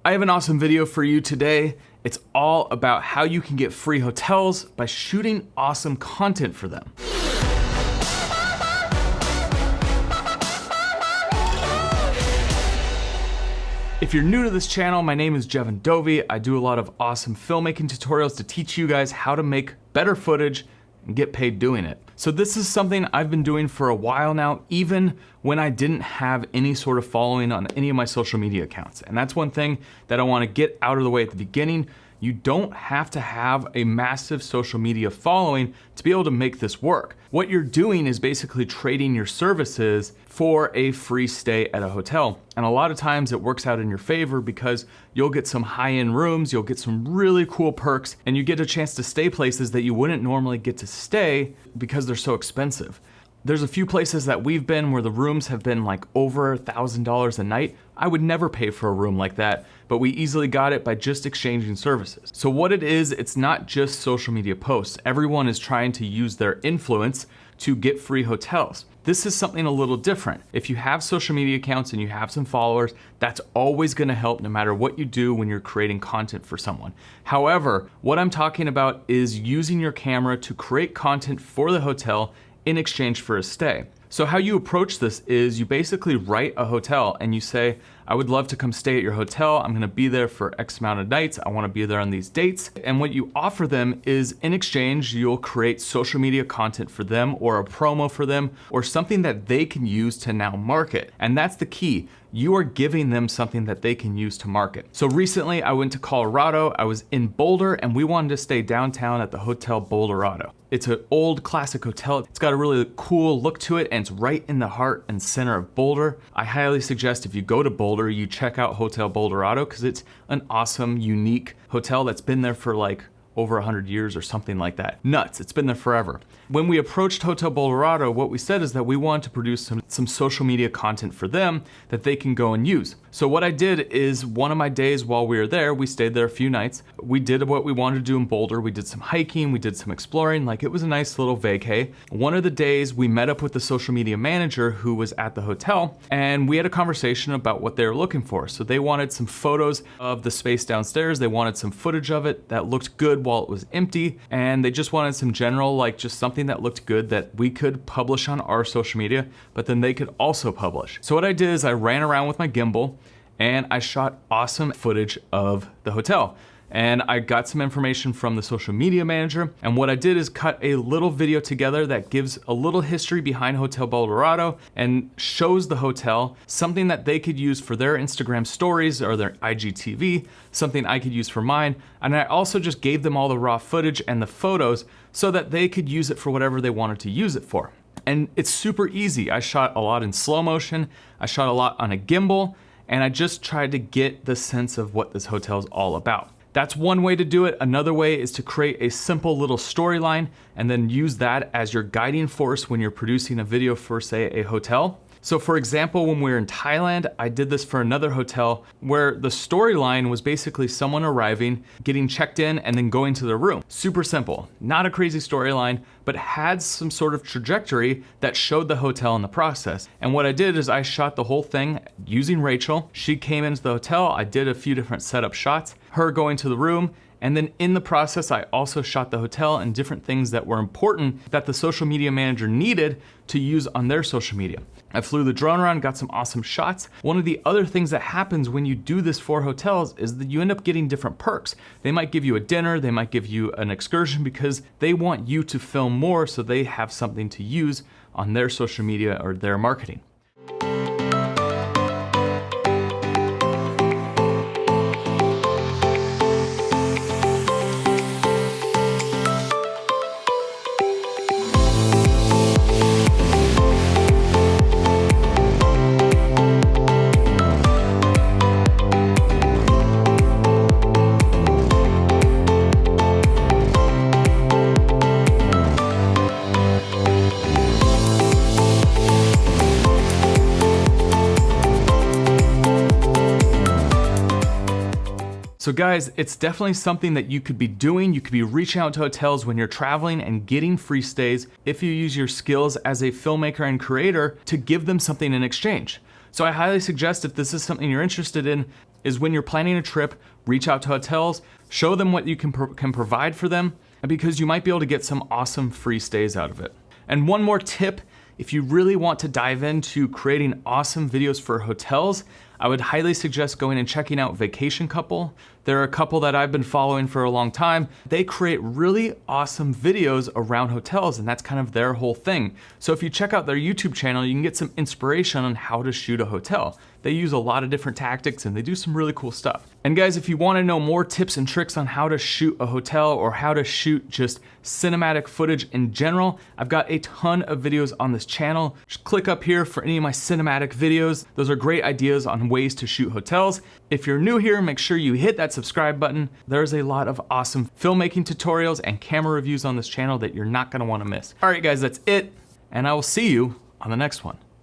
I have an awesome video for you today. It's all about how you can get free hotels by shooting awesome content for them. If you're new to this channel, my name is Jevin Dovey. I do a lot of awesome filmmaking tutorials to teach you guys how to make better footage and get paid doing it. So this is something I've been doing for a while now, even when I didn't have any sort of following on any of my social media accounts. And that's one thing that I want to get out of the way at the beginning. You don't have to have a massive social media following to be able to make this work. What you're doing is basically trading your services for a free stay at a hotel. And a lot of times it works out in your favor because you'll get some high-end rooms, you'll get some really cool perks, and you get a chance to stay places that you wouldn't normally get to stay because they're so expensive. There's a few places that we've been where the rooms have been like over $1,000 a night. I would never pay for a room like that, but we easily got it by just exchanging services. So what it is, it's not just social media posts. Everyone is trying to use their influence to get free hotels. This is something a little different. If you have social media accounts and you have some followers, that's always gonna help no matter what you do when you're creating content for someone. However, what I'm talking about is using your camera to create content for the hotel in exchange for a stay. So how you approach this is you basically write a hotel and you say, I would love to come stay at your hotel. I'm gonna be there for X amount of nights. I wanna be there on these dates. And what you offer them is in exchange, you'll create social media content for them or a promo for them or something that they can use to now market. And that's the key. You are giving them something that they can use to market. So recently I went to Colorado, I was in Boulder, and we wanted to stay downtown at the Hotel Boulderado. It's an old classic hotel. It's got a really cool look to it and it's right in the heart and center of Boulder. I highly suggest if you go to Boulder, you check out Hotel Boulderado because it's an awesome, unique hotel that's been there for like over 100 years or something like that. Nuts, it's been there forever. When we approached Hotel Boulderado, what we said is that we wanted to produce some social media content for them that they can go and use. So what I did is one of my days while we were there, we stayed there a few nights. We did what we wanted to do in Boulder. We did some hiking, we did some exploring, like it was a nice little vacay. One of the days we met up with the social media manager who was at the hotel and we had a conversation about what they were looking for. So they wanted some photos of the space downstairs. They wanted some footage of it that looked good while it was empty. And they just wanted some general, like just something that looked good that we could publish on our social media, but then they could also publish. So what I did is I ran around with my gimbal and I shot awesome footage of the hotel. And I got some information from the social media manager. And what I did is cut a little video together that gives a little history behind Hotel Boulderado and shows the hotel, something that they could use for their Instagram stories or their IGTV, something I could use for mine. And I also just gave them all the raw footage and the photos so that they could use it for whatever they wanted to use it for. And it's super easy. I shot a lot in slow motion. I shot a lot on a gimbal, and I just tried to get the sense of what this hotel is all about. That's one way to do it. Another way is to create a simple little storyline and then use that as your guiding force when you're producing a video for, say, a hotel. So for example, when we were in Thailand, I did this for another hotel where the storyline was basically someone arriving, getting checked in, and then going to their room. Super simple, not a crazy storyline, but had some sort of trajectory that showed the hotel in the process. And what I did is I shot the whole thing using Rachel. She came into the hotel, I did a few different setup shots, her going to the room, and then in the process, I also shot the hotel and different things that were important that the social media manager needed to use on their social media. I flew the drone around, got some awesome shots. One of the other things that happens when you do this for hotels is that you end up getting different perks. They might give you a dinner, they might give you an excursion because they want you to film more so they have something to use on their social media or their marketing. So guys, it's definitely something that you could be doing. You could be reaching out to hotels when you're traveling and getting free stays if you use your skills as a filmmaker and creator to give them something in exchange. So I highly suggest if this is something you're interested in, is when you're planning a trip, reach out to hotels, show them what you can provide for them, and because you might be able to get some awesome free stays out of it. And one more tip, if you really want to dive into creating awesome videos for hotels, I would highly suggest going and checking out Vacation Couple. They're a couple that I've been following for a long time. They create really awesome videos around hotels, and that's kind of their whole thing. So if you check out their YouTube channel, you can get some inspiration on how to shoot a hotel. They use a lot of different tactics and they do some really cool stuff. And guys, if you want to know more tips and tricks on how to shoot a hotel or how to shoot just cinematic footage in general, I've got a ton of videos on this channel. Just click up here for any of my cinematic videos. Those are great ideas on ways to shoot hotels. If you're new here, make sure you hit that subscribe button. There's a lot of awesome filmmaking tutorials and camera reviews on this channel that you're not going to want to miss. All right, guys, that's it. And I will see you on the next one.